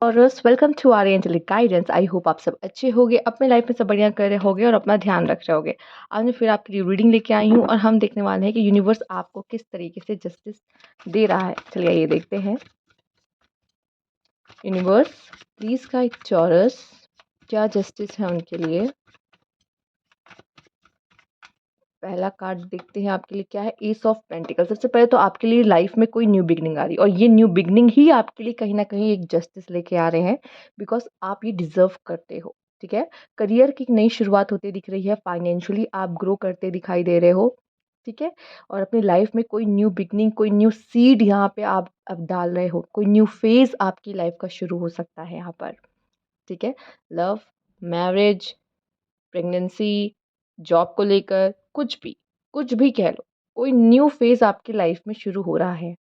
और welcome to our angelic guidance. I hope आप सब अच्छे होंगे, अपने लाइफ में सब बढ़िया कर रहे होंगे और अपना ध्यान रख रहे होंगे। आज मैं फिर आपके लिए रीडिंग लेके आई हूँ और हम देखने वाले हैं कि यूनिवर्स आपको किस तरीके से जस्टिस दे रहा है। चलिए ये देखते हैं। यूनिवर्स प्लीज गाइड चॉरस, क्या जस्टिस है उनके लिए। पहला कार्ड देखते हैं आपके लिए क्या है। S of pentacle. सबसे पहले तो आपके लिए लाइफ में कोई न्यू बिगनिंग आ रही है और ये न्यू बिगनिंग ही आपके लिए कहीं ना कहीं एक जस्टिस लेके आ रहे हैं, बिकॉज आप ये डिजर्व करते हो। ठीक है। करियर की एक नई शुरुआत होती दिख रही है, फाइनेंशियली आप ग्रो करते दिखाई दे रहे हो। ठीक है। और अपनी लाइफ में कोई न्यू बिगनिंग, कोई न्यू सीड यहाँ पे आप अब डाल रहे हो, कोई न्यू फेज आपकी लाइफ का शुरू हो सकता है यहाँ पर। ठीक है। लव, मैरिज, प्रेगनेंसी, जॉब को लेकर कुछ भी कह लो, कोई न्यू फेज आपकी लाइफ में शुरू हो रहा है।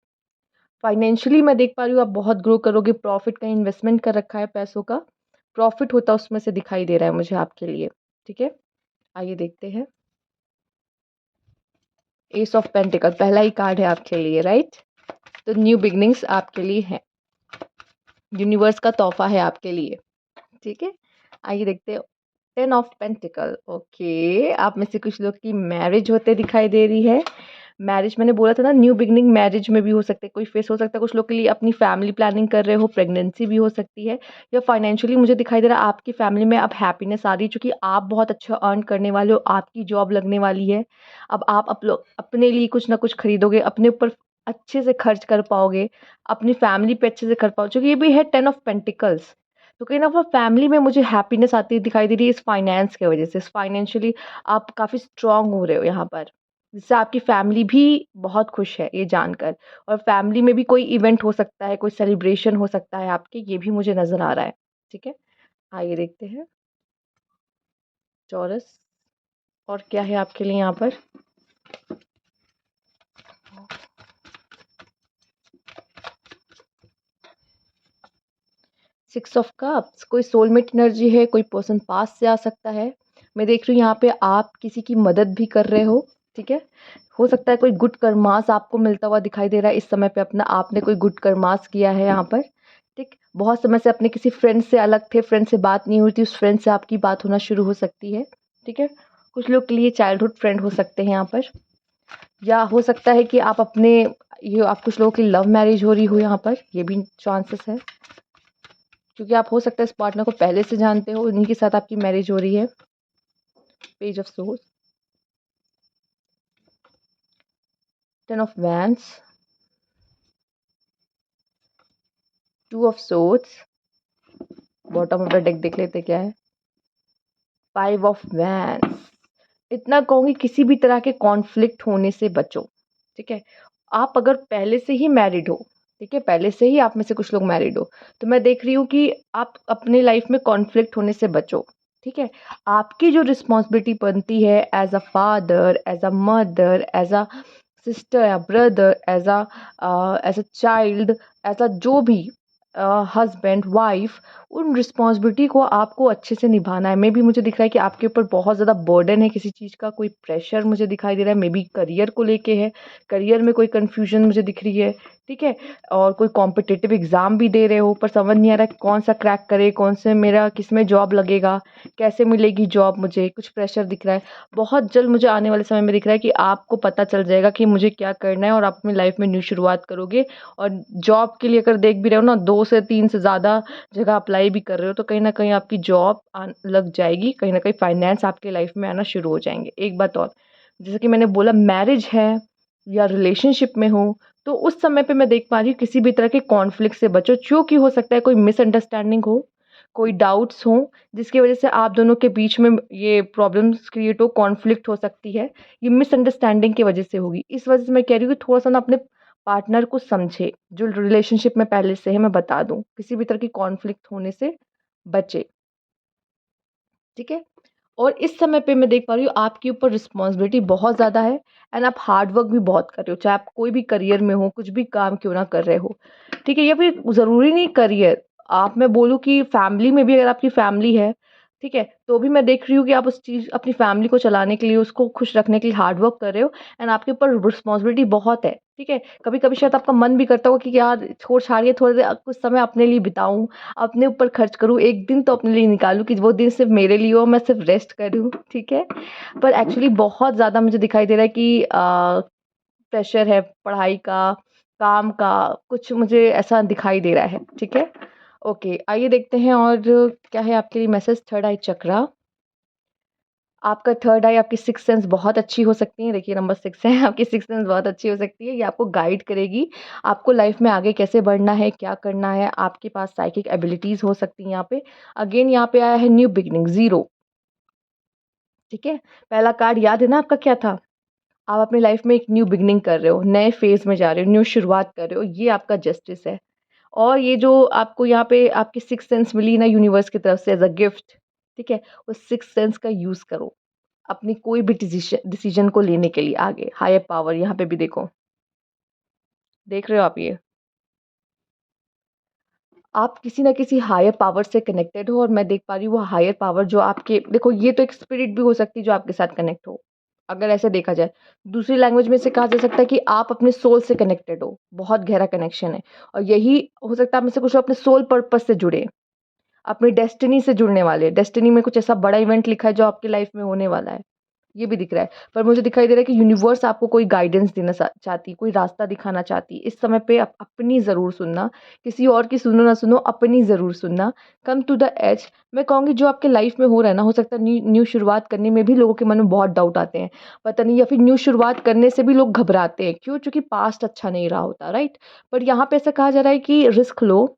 फाइनेंशियली मैं देख पा रही हूँ आप बहुत ग्रो करोगे। प्रॉफिट का इन्वेस्टमेंट कर रखा है, पैसों का प्रॉफिट होता उसमें से दिखाई दे रहा है मुझे आपके लिए। ठीक है। आइए देखते हैं। एस ऑफ पेंटिकल पहला ही कार्ड है आपके लिए, राइट। तो न्यू बिगनिंग्स आपके लिए है, यूनिवर्स का तोहफा है आपके लिए। ठीक है। आइए देखते हैं। 10 ऑफ पेंटिकल। ओके, आप में से कुछ लोग की मैरिज होते दिखाई दे रही है। मैरिज मैंने बोला था ना, न्यू बिगनिंग मैरिज में भी हो सकते हैं, कोई फेस हो सकता है। कुछ लोग के लिए अपनी फैमिली प्लानिंग कर रहे हो, प्रेगनेंसी भी हो सकती है। या फाइनेंशियली मुझे दिखाई दे रहा है आपकी फैमिली में अब हैप्पीनेस आ रही है, क्योंकि आप बहुत अच्छा अर्न करने वाले हो, आपकी जॉब लगने वाली है। अब आप अपने लिए कुछ ना कुछ खरीदोगे, अपने ऊपर अच्छे से खर्च कर पाओगे, अपनी फैमिली पे अच्छे से कर पाओगे, क्योंकि ये भी है 10 ऑफ पेंटिकल्स। तो कहीं ना वो फैमिली में मुझे हैप्पीनेस आती दिखाई दे रही है इस फाइनेंस की वजह से। फाइनेंशियली आप काफ़ी स्ट्रांग हो रहे हो यहाँ पर, जिससे आपकी फैमिली भी बहुत खुश है ये जानकर। और फैमिली में भी कोई इवेंट हो सकता है, कोई सेलिब्रेशन हो सकता है आपके, ये भी मुझे नज़र आ रहा है। ठीक है। आइए देखते हैं चौरस, और क्या है आपके लिए यहाँ पर। 6 ऑफ कप्स, कोई सोलमेट एनर्जी है, कोई पर्सन पास से आ सकता है। मैं देख रही हूँ यहाँ पे आप किसी की मदद भी कर रहे हो। ठीक है। हो सकता है कोई गुड कर्मास आपको मिलता हुआ दिखाई दे रहा है इस समय पे, अपना आपने कोई गुड कर्मास किया है यहाँ पर। ठीक। बहुत समय से अपने किसी फ्रेंड से अलग थे, फ्रेंड से बात नहीं हुई थी, उस फ्रेंड से आपकी बात होना शुरू हो सकती है। ठीक है। कुछ लोग के लिए चाइल्डहुड फ्रेंड हो सकते हैं यहाँ पर। या हो सकता है कि आप अपने, ये आप कुछ लोगों की लव मैरिज हो रही हो यहाँ पर, ये भी चांसेस है, क्योंकि आप हो सकता है इस पार्टनर को पहले से जानते हो, उन्हीं के साथ आपकी मैरिज हो रही है। Page of source, 10 of wands, 2 of swords. Bottom of the deck देख लेते क्या है। 5 ऑफ वैंड्स। इतना कहूँगी किसी भी तरह के कॉन्फ्लिक्ट होने से बचो। ठीक है। आप अगर पहले से ही मैरिड हो, ठीक है, पहले से ही आप में से कुछ लोग मैरिड हो, तो मैं देख रही हूँ कि आप अपने लाइफ में कॉन्फ्लिक्ट होने से बचो। ठीक है। आपकी जो रिस्पॉन्सिबिलिटी बनती है as a father, as a mother, as a sister या brother, as a child, as a जो भी हस्बैंड वाइफ, उन रिस्पॉन्सिबिलिटी को आपको अच्छे से निभाना है। मे बी मुझे दिख रहा है कि आपके ऊपर बहुत ज़्यादा बर्डन है किसी चीज़ का, कोई प्रेशर मुझे दिखाई दे रहा है। मे बी करियर को लेके है, करियर में कोई कन्फ्यूजन मुझे दिख रही है। ठीक है। और कोई कॉम्पिटिटिव एग्ज़ाम भी दे रहे हो, पर समझ नहीं आ रहा है कौन सा क्रैक करे, कौन से मेरा किस में जॉब लगेगा, कैसे मिलेगी जॉब, मुझे कुछ प्रेशर दिख रहा है। बहुत जल्द मुझे आने वाले समय में दिख रहा है कि आपको पता चल जाएगा कि मुझे क्या करना है, और आप अपनी लाइफ में न्यू शुरुआत करोगे। और जॉब के लिए अगर देख भी रहे हो ना, 2 से 3 से ज़्यादा जगह अप्लाई भी कर रहे हो, तो कहीं ना कहीं आपकी जॉब लग जाएगी, कहीं ना कहीं फाइनेंस आपकी लाइफ में आना शुरू हो जाएंगे। एक बात और, जैसे कि मैंने बोला, मैरिज है या रिलेशनशिप में हो, तो उस समय पे मैं देख पा रही हूँ किसी भी तरह के कॉन्फ्लिक्ट से बचो, क्योंकि हो सकता है कोई मिसअंडरस्टैंडिंग हो, कोई डाउट्स हो, जिसकी वजह से आप दोनों के बीच में ये प्रॉब्लम्स क्रिएट हो, कॉन्फ्लिक्ट हो सकती है। ये मिसअंडरस्टैंडिंग की वजह से होगी। इस वजह से मैं कह रही हूँ कि थोड़ा सा ना अपने पार्टनर को समझे, जो रिलेशनशिप में पहले से है। मैं बता दूं, किसी भी तरह की कॉन्फ्लिक्ट होने से बचे। ठीक है। और इस समय पे मैं देख पा रही हूँ आपके ऊपर रिस्पॉन्सिबिलिटी बहुत ज़्यादा है, एंड आप हार्ड वर्क भी बहुत कर रहे हो, चाहे आप कोई भी करियर में हो, कुछ भी काम क्यों ना कर रहे हो। ठीक है। या फिर ज़रूरी नहीं करियर, आप, मैं बोलूँ कि फैमिली में भी, अगर आपकी फैमिली है, ठीक है? तो भी मैं देख रही हूँ कि आप उस चीज़ अपनी फैमिली को चलाने के लिए, उसको खुश रखने के लिए हार्ड वर्क कर रहे हो एंड आपके ऊपर रिस्पॉन्सिबिलिटी बहुत है, ठीक है? कभी-कभी शायद आपका मन भी करता होगा कि यार छोड़-छाड़ के थोड़ी देर कुछ समय अपने लिए बिताऊँ, अपने ऊपर खर्च करूँ, एक दिन तो अपने लिए निकालूँ कि वो दिन सिर्फ़ मेरे लिए हो, मैं सिर्फ़ रेस्ट करूँ, ठीक है? पर एक्चुअली बहुत ज़्यादा मुझे दिखाई दे रहा है कि प्रेशर है पढ़ाई का, काम का, कुछ मुझे ऐसा दिखाई दे रहा है, ठीक है? ओके, आइए देखते हैं और क्या है आपके लिए मैसेज थर्ड आई चक्रा। आपका थर्ड आई आपकी सिक्स्थ सेंस बहुत अच्छी हो सकती है, देखिए नंबर 6 है, आपकी सिक्स्थ सेंस बहुत अच्छी हो सकती है, ये आपको गाइड करेगी, आपको लाइफ में आगे कैसे बढ़ना है, क्या करना है, आपके पास साइकिक एबिलिटीज़ हो सकती हैं यहाँ पे। अगेन यहाँ पे आया है न्यू बिगिनिंग, 0, ठीक है? पहला कार्ड याद है ना आपका क्या था? आप अपनी लाइफ में एक न्यू बिगिनिंग कर रहे हो, नए फेज़ में जा रहे हो, न्यू शुरुआत कर रहे हो, ये आपका जस्टिस है। और ये जो आपको यहाँ पे आपकी सिक्स्थ सेंस मिली ना यूनिवर्स की तरफ से एज़ अ गिफ्ट, ठीक है? उस सिक्स्थ सेंस का यूज़ करो, अपनी कोई भी डिसीज़न को लेने के लिए आगे। हायर पावर यहाँ पे भी देखो, देख रहे हो आप ये? आप किसी न किसी हायर पावर से कनेक्टेड हो और मैं देख पा रही हूँ वो हायर पावर जो आपके देखो ये तो एक स्पिरिट भी हो सकती है जो आपके साथ कनेक्ट हो, अगर ऐसे देखा जाए। दूसरी लैंग्वेज में से कहा जा सकता है कि आप अपने सोल से कनेक्टेड हो, बहुत गहरा कनेक्शन है और यही हो सकता है आप में से कुछ लोग अपने सोल पर्पस से जुड़े, अपनी डेस्टिनी से जुड़ने वाले। डेस्टिनी में कुछ ऐसा बड़ा इवेंट लिखा है जो आपकी लाइफ में होने वाला है। ये भी दिख रहा है। पर मुझे दिखाई दे रहा है कि यूनिवर्स आपको कोई गाइडेंस देना चाहती है, कोई रास्ता दिखाना चाहती है। इस समय पे अपनी ज़रूर सुनना, किसी और की सुनो ना सुनो, अपनी ज़रूर सुनना। कम टू द एज मैं कहूँगी जो आपके लाइफ में हो रहा है ना, हो सकता है न्यू न्यू शुरुआत करने में भी लोगों के मन में बहुत डाउट आते हैं। पता नहीं या फिर न्यू शुरुआत करने से भी लोग घबराते हैं। क्यों? क्योंकि पास्ट अच्छा नहीं रहा होता, राइट? बट यहाँ पे ऐसा कहा जा रहा है कि रिस्क लो,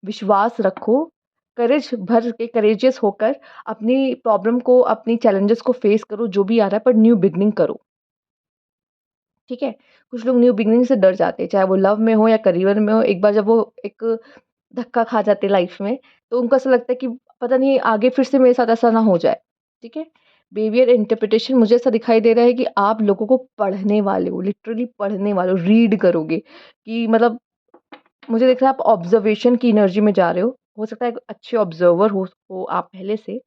विश्वास रखो, करेजियस होकर अपनी प्रॉब्लम को, अपनी चैलेंजेस को फेस करो, जो भी आ रहा है पर न्यू बिगिनिंग करो, ठीक है? कुछ लोग न्यू बिगिनिंग से डर जाते हैं, चाहे वो लव में हो या करियर में हो, एक बार जब वो एक धक्का खा जाते हैं लाइफ में, तो उनको ऐसा लगता है कि पता नहीं आगे फिर से मेरे साथ ऐसा ना हो जाए, ठीक है? बिहेवियर इंटरप्रिटेशन मुझे ऐसा दिखाई दे रहा है कि आप लोगों को पढ़ने वाले हो, लिटरली पढ़ने वाले हो, रीड करोगे कि मतलब मुझे दिख रहा है आप ऑब्ज़र्वेशन की एनर्जी में जा रहे हो। हो सकता है एक अच्छे ऑब्ज़र्वर हो आप पहले से।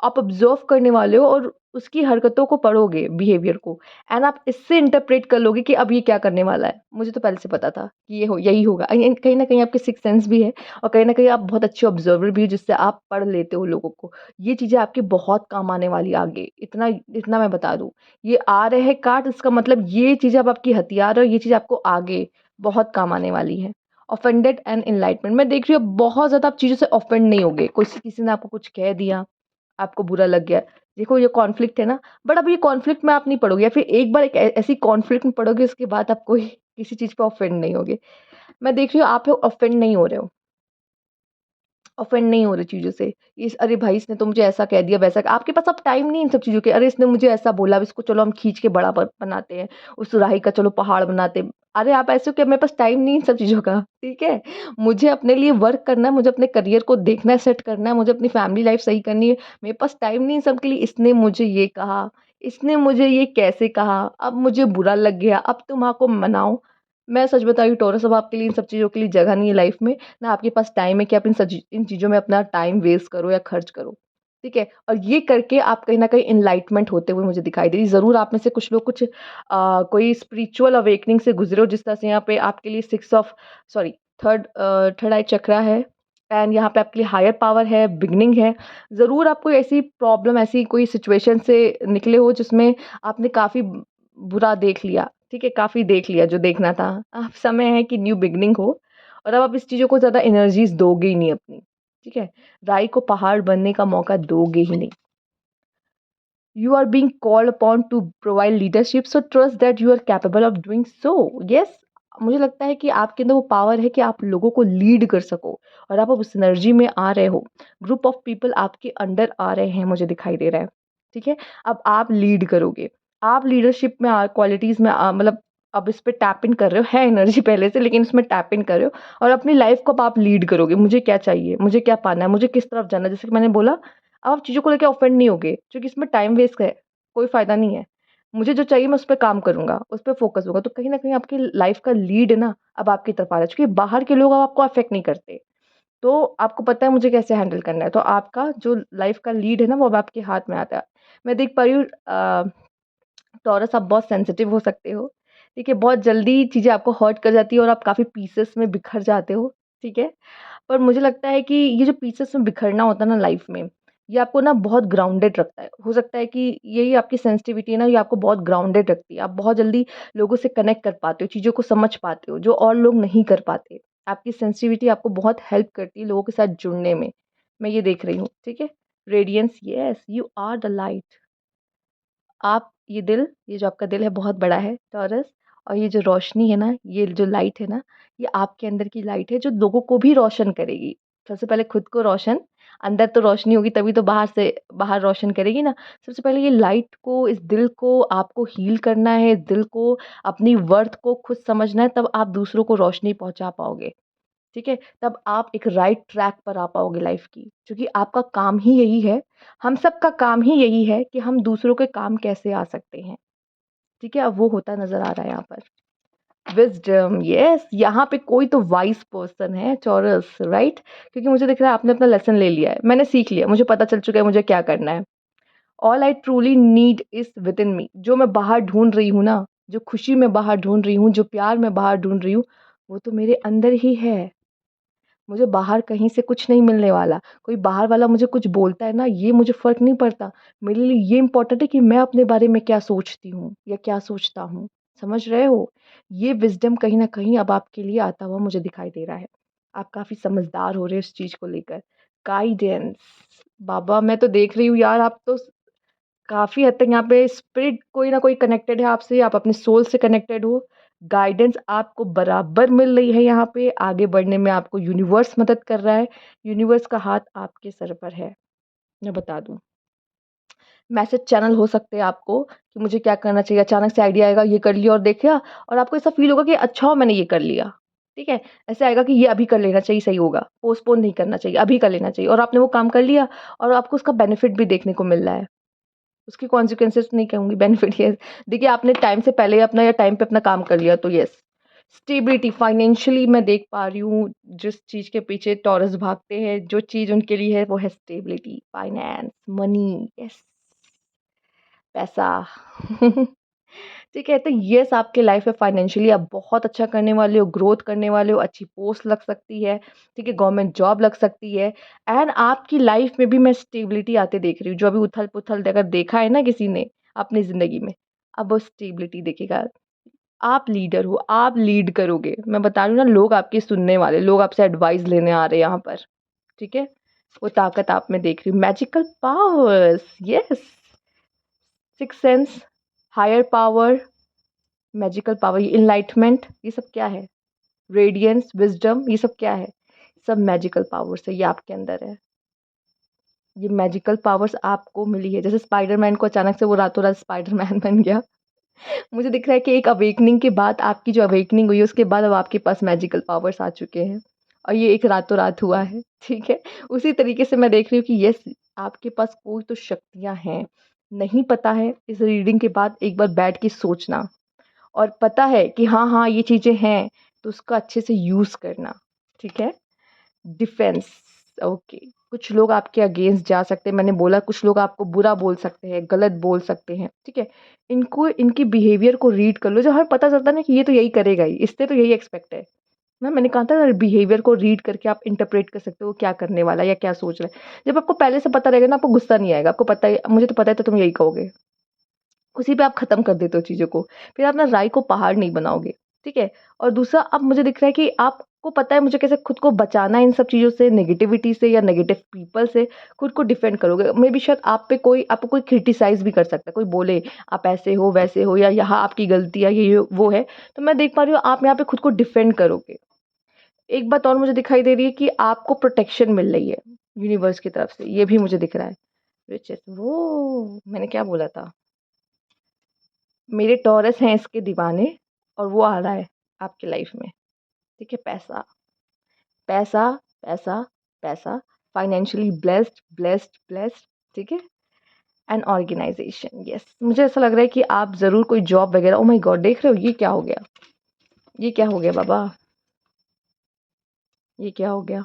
आप ऑब्ज़र्व करने वाले हो और उसकी हरकतों को पढ़ोगे, बिहेवियर को एंड आप इससे इंटरप्रेट कर लोगे कि अब ये क्या करने वाला है। मुझे तो पहले से पता था कि ये हो यही होगा। कहीं न कहीं आपके सिक्स्थ सेंस भी है और कहीं न कहीं आप बहुत अच्छे ऑब्ज़र्वर भी हो जिससे आप पढ़ लेते हो लोगों को। ये चीज़ें आपकी बहुत काम आने वाली है आगे, इतना इतना मैं बता दूँ। ये आ रहे हैं कार्ड इसका मतलब ये चीज़ें अब आपकी हथियार है और ये चीज़ आपको आगे बहुत काम आने वाली है। ऑफेंडेड एंड एनलाइटमेंट मैं देख रही हूँ बहुत ज़्यादा आप चीज़ों से ऑफेंड नहीं होगे। कोई किसी ने आपको कुछ कह दिया, आपको बुरा लग गया। देखो ये कॉन्फ्लिक्ट है ना, बट अब ये कॉन्फ्लिक्ट में आप नहीं पड़ोगे या फिर एक बार एक ऐसी कॉन्फ्लिक्ट में पड़ोगे उसके बाद आप कोई किसी चीज़ पे ऑफेंड नहीं होगे। मैं देख रही हूँ आप लोग ऑफेंड नहीं हो रहे हो। ऑफेंड नहीं हो रहे चीज़ों से। इस अरे भाई इसने तो मुझे ऐसा कह दिया, वैसा आपके पास अब टाइम नहीं इन सब चीज़ों के। अरे इसने मुझे ऐसा बोला, अब इसको चलो हम खींच के बड़ा बनाते हैं, उस सुराही का चलो पहाड़ बनाते हैं। अरे आप ऐसे हो कि मेरे पास टाइम नहीं है इन सब चीज़ों का, ठीक है? मुझे अपने लिए वर्क करना है, मुझे अपने करियर को देखना है, सेट करना है, मुझे अपनी फैमिली लाइफ सही करनी है। मेरे पास टाइम नहीं है इन सब के लिए। इसने मुझे ये कहा, इसने मुझे ये कैसे कहा, अब मुझे बुरा लग गया, अब तुम आको मनाओ। मैं सच बता रही हूँ टॉरस अब आपके लिए इन सब चीज़ों के लिए जगह नहीं है लाइफ में। ना आपके पास टाइम है कि आप इन चीज़ों में अपना टाइम वेस्ट करो या खर्च करो, ठीक है? और ये करके आप कहीं न कहीं एनलाइटमेंट होते हुए मुझे दिखाई दे रही। ज़रूर आप में से कुछ लोग कुछ कोई स्पिरिचुअल अवेकनिंग से गुज़रे हो जिस तरह से यहाँ पे आपके लिए थर्ड आई चक्रा है एंड यहाँ पे आपके लिए हायर पावर है, बिगिनिंग है। ज़रूर आप कोई ऐसी प्रॉब्लम, ऐसी कोई सिचुएशन से निकले हो जिसमें आपने काफ़ी बुरा देख लिया, ठीक है? काफ़ी देख लिया जो देखना था। अब समय है कि न्यू बिगिनिंग हो और अब आप इस चीज़ों को ज़्यादा एनर्जीज़ दोगे ही नहीं अपनी, ठीक है? राई को पहाड़ बनने का मौका दोगे ही नहीं। You are being called upon to provide leadership, so trust that you are capable of doing so. Yes, मुझे लगता है कि आपके अंदर वो पावर है कि आप लोगों को लीड कर सको और आप अब उस एनर्जी में आ रहे हो। ग्रुप ऑफ पीपल आपके अंडर आ रहे हैं मुझे दिखाई दे रहा है, ठीक है? अब आप लीड करोगे। आप लीडरशिप में क्वालिटीज़ में मतलब अब इस पे टैप इन कर रहे हो, है एनर्जी पहले से लेकिन इसमें टैप इन कर रहे हो और अपनी लाइफ़ को अब आप लीड करोगे। मुझे क्या चाहिए? मुझे क्या पाना है? मुझे किस तरफ जाना है? जैसे कि मैंने बोला अब आप चीज़ों को लेके ऑफेंड नहीं होगे क्योंकि इसमें टाइम वेस्ट है, कोई फ़ायदा नहीं है। मुझे जो चाहिए मैं उस पे काम करूँगा, उस पे फ़ोकस होगा, तो कहीं न कहीं आपकी लाइफ़ का लीड है ना, अब आपकी तरफ आ रहा है क्योंकि बाहर के लोग अब आपको अफ़ेक्ट नहीं करते। तो आपको पता है मुझे कैसे हैंडल करना है, तो आपका जो लाइफ का लीड है ना वो अब आपके हाथ में आता है। मैं देख पा रही हूँ टॉरस, आप बहुत सेंसिटिव हो सकते हो, ठीक है? बहुत जल्दी चीज़ें आपको हर्ट कर जाती है और आप काफ़ी पीसेस में बिखर जाते हो, ठीक है? पर मुझे लगता है कि ये जो पीसेस में बिखरना होता है ना लाइफ में, ये आपको ना बहुत ग्राउंडेड रखता है। हो सकता है कि यही आपकी सेंसिटिविटी है ना, ये आपको बहुत ग्राउंडेड रखती है। आप बहुत जल्दी लोगों से कनेक्ट कर पाते हो, चीज़ों को समझ पाते हो, जो और लोग नहीं कर पाते। आपकी सेंसिटिविटी आपको बहुत हेल्प करती है लोगों के साथ जुड़ने में। मैं ये देख रही हूँ, ठीक है? Radiance, yes, you are the light. आप ये जो आपका दिल है बहुत बड़ा है टॉरस, और ये जो रोशनी है ना, ये जो लाइट है ना, ये आपके अंदर की लाइट है जो लोगों को भी रोशन करेगी। सबसे पहले खुद को रोशन, अंदर तो रोशनी होगी तभी तो बाहर रोशन करेगी ना। सबसे पहले ये लाइट को, इस दिल को आपको हील करना है, इस दिल को, अपनी वर्थ को खुद समझना है, तब आप दूसरों को रोशनी पहुँचा पाओगे। ठीक है? तब आप एक राइट ट्रैक पर आ पाओगे लाइफ़ की, क्योंकि आपका काम ही यही है, हम सबका काम ही यही है कि हम दूसरों के काम कैसे आ सकते हैं, ठीक है? अब वो होता नज़र आ रहा है यहाँ पर। विज़डम, येस, यहाँ पे कोई तो वाइज़ पर्सन है चॉरस, राइट? क्योंकि मुझे दिख रहा है आपने अपना लेसन ले लिया है, मैंने सीख लिया, मुझे पता चल चुका है मुझे क्या करना है। All I truly need is within me, जो मैं बाहर ढूँढ रही हूँ ना, जो खुशी मैं बाहर ढूँढ रही हूँ, जो प्यार मैं बाहर ढूँढ रही हूँ, वो तो मेरे अंदर ही है। मुझे बाहर कहीं से कुछ नहीं मिलने वाला। कोई बाहर वाला मुझे कुछ बोलता है ना, ये मुझे फ़र्क नहीं पड़ता। मेरे लिए ये इम्पोर्टेंट है कि मैं अपने बारे में क्या सोचती हूँ या क्या सोचता हूँ। समझ रहे हो? ये विज़डम कहीं न कहीं अब आपके लिए आता हुआ मुझे दिखाई दे रहा है। आप काफ़ी समझदार हो रहे हो इस चीज़ को लेकर। गाइडेंस, बाबा मैं तो देख रही हूँ यार, आप तो काफ़ी हद तक यहाँ पे स्पिरिट कोई ना कोई कनेक्टेड है आपसे, आप अपने सोल से कनेक्टेड हो। गाइडेंस आपको बराबर मिल रही है यहाँ पे, आगे बढ़ने में आपको यूनिवर्स मदद कर रहा है। यूनिवर्स का हाथ आपके सर पर है, मैं बता दूँ। मैसेज चैनल हो सकते हैं आपको कि मुझे क्या करना चाहिए, अचानक से आइडिया आएगा, ये कर लिया और देखा, और आपको ऐसा फ़ील होगा कि अच्छा हुआ मैंने ये कर लिया, ठीक है? ऐसा आएगा कि ये अभी कर लेना चाहिए, सही होगा, पोस्टपोन नहीं करना चाहिए, अभी कर लेना चाहिए, और आपने वो काम कर लिया और आपको उसका बेनिफिट भी देखने को मिल रहा है। उसके कॉन्सिक्वेंसेस नहीं कहूँगी, बेनिफिट ये देखिए आपने टाइम से पहले अपना या टाइम पे अपना काम कर लिया तो यस। स्टेबिलिटी फाइनेंशियली मैं देख पा रही हूँ, जिस चीज़ के पीछे टॉरस भागते हैं, जो चीज़ उनके लिए है वो है स्टेबिलिटी, फाइनेंस, मनी, यस, पैसा। ठीक है, तो यस आपके लाइफ में फाइनेंशियली आप बहुत अच्छा करने वाले हो, ग्रोथ करने वाले हो, अच्छी पोस्ट लग सकती है, ठीक है, गवर्नमेंट जॉब लग सकती है, एंड आपकी लाइफ में भी मैं स्टेबिलिटी आते देख रही हूँ। जो अभी उथल-पुथल अगर देखा है ना किसी ने अपनी ज़िंदगी में, अब वो स्टेबिलिटी दिखेगा। आप लीडर हो, आप लीड करोगे। मैं बता रही हूँ ना, लोग आपकी सुनने वाले, लोग आपसे एडवाइस लेने आ रहे हैं यहाँ पर, ठीक है? वो ताकत आप में देख रही हूँ। Magical powers, yes, sixth sense, higher power, magical power, ये एनलाइटमेंट, ये सब क्या है? रेडियंस, विज़डम, ये सब क्या है? सब मैजिकल पावर्स है, ये आपके अंदर है। ये मैजिकल पावर्स आपको मिली है। जैसे स्पाइडरमैन को अचानक से वो रातों-रात स्पाइडरमैन बन गया। मुझे दिख रहा है कि एक अवेकनिंग के बाद, आपकी जो अवेकनिंग हुई है उसके बाद अब आपके पास मैजिकल पावर्स आ चुके हैं, और ये एक रातों-रात हुआ है, ठीक है? उसी तरीके से मैं देख रही हूँ कि यस, आपके पास कोई तो शक्तियाँ हैं। नहीं पता है, इस रीडिंग के बाद एक बार बैठ के सोचना, और पता है कि हाँ, हाँ, ये चीज़ें हैं, तो उसका अच्छे से यूज़ करना, ठीक है? Defence, okay. कुछ लोग आपके अगेंस्ट जा सकते हैं, मैंने बोला कुछ लोग आपको बुरा बोल सकते हैं, गलत बोल सकते हैं, ठीक है? इनको, इनकी बिहेवियर को रीड कर लो, जब हमें पता चलता है ना कि ये तो यही करेगा ही, इससे तो यही एक्सपेक्ट है। ना मैंने कहा था ना, बिहेवियर को रीड करके आप इंटरप्रेट कर सकते हो, क्या करने वाला है या क्या सोच रहा है। जब आपको पहले से पता रहेगा ना, आपको गुस्सा नहीं आएगा, आपको पता है मुझे तो पता है तो तुम यही कहोगे। उसी पे आप ख़त्म कर देते हो चीज़ों को। फिर आप ना राई को पहाड़ नहीं बनाओगे, ठीक है? और दूसरा, अब मुझे दिख रहा है कि आपको पता है मुझे कैसे खुद को बचाना है इन सब चीज़ों से, नेगेटिविटी से या नेगेटिव पीपल से, खुद को डिफेंड करोगे। मेबी शायद आप पे कोई, आपको कोई क्रिटिसाइज़ भी कर सकता है, कोई बोले आप ऐसे हो, वैसे हो, या यहाँ आपकी गलती है, ये वो है। तो मैं देख पा रही हूँ आप यहाँ पे खुद को डिफेंड करोगे। एक बात और मुझे दिखाई दे रही है कि आपको प्रोटेक्शन मिल रही है यूनिवर्स की तरफ से, ये भी मुझे दिख रहा है। रिचेस, वो मैंने क्या बोला था? मेरे टॉरस हैं इसके दीवाने, और वो आ रहा है आपकी लाइफ में, ठीक है? पैसा, पैसा, पैसा, पैसा, फाइनेंशियली ब्लेस्ड, ब्लेस्ड, ब्लेस्ड, ठीक है? And organization, yes. मुझे ऐसा लग रहा है कि आप ज़रूर कोई जॉब वगैरह, ओह माय गॉड, देख रहे हो ये क्या हो गया? ये क्या हो गया बाबा? ये क्या हो गया?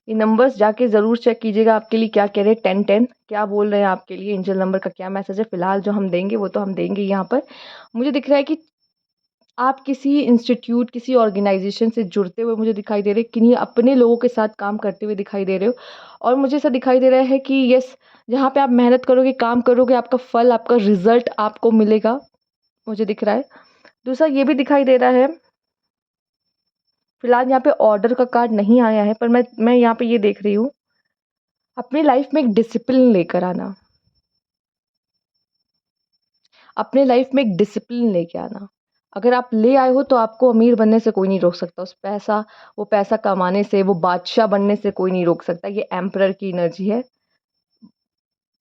ये नंबर्स जाके ज़रूर चेक कीजिएगा आपके लिए क्या कह रहे हैं 10-10 क्या बोल रहे हैं आपके लिए, एंजल नंबर का क्या मैसेज है। फ़िलहाल जो हम देंगे वो तो हम देंगे यहाँ पर। मुझे दिख रहा है कि आप किसी इंस्टीट्यूट, किसी ऑर्गेनाइज़ेशन से जुड़ते हुए मुझे दिखाई दे रहे हैं, किन्हीं अपने लोगों के साथ काम करते हुए दिखाई दे रहे हो। और मुझे ऐसा दिखाई दे रहा है कि यस, जहाँ पे आप मेहनत करोगे, काम करोगे, आपका फल, आपका रिज़ल्ट आपको मिलेगा, मुझे दिख रहा है। दूसरा ये भी दिखाई दे रहा है, फिलहाल यहाँ पे ऑर्डर का कार्ड नहीं आया है, पर मैं यहाँ पे ये देख रही हूँ, अपनी लाइफ में एक डिसिप्लिन लेकर आना, अपने लाइफ में एक डिसिप्लिन लेके आना। अगर आप ले आए हो तो आपको अमीर बनने से कोई नहीं रोक सकता। वो पैसा कमाने से, वो बादशाह बनने से कोई नहीं रोक सकता। ये एम्परर की एनर्जी है,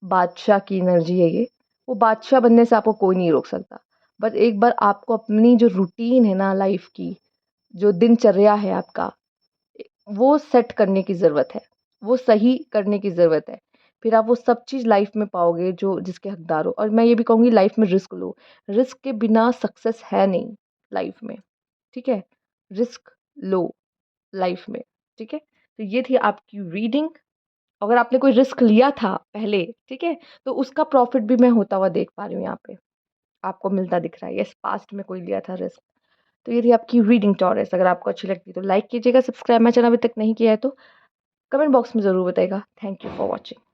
बादशाह की एनर्जी है ये। वो बादशाह बनने से आपको कोई नहीं रोक सकता। बस एक बार आपको अपनी जो रूटीन है ना लाइफ की, जो दिनचर्या है आपका, वो सेट करने की ज़रूरत है, वो सही करने की ज़रूरत है। फिर आप वो सब चीज़ लाइफ में पाओगे जो जिसके हकदार हो। और मैं ये भी कहूँगी लाइफ में रिस्क लो, रिस्क के बिना सक्सेस है नहीं लाइफ में, ठीक है? रिस्क लो लाइफ में, ठीक है? तो ये थी आपकी रीडिंग। अगर आपने कोई रिस्क लिया था पहले, ठीक है? तो उसका प्रॉफ़िट भी मैं होता हुआ देख पा रही हूँ यहाँ पे, आपको मिलता दिख रहा है। यस, पास्ट में कोई लिया था रिस्क। तो ये थी आपकी रीडिंग टॉरस। अगर आपको अच्छी लगती है तो लाइक कीजिएगा, सब्सक्राइब मेरा चैनल अभी तक नहीं किया है तो कमेंट बॉक्स में ज़रूर बताइएगा। Thank you for watching.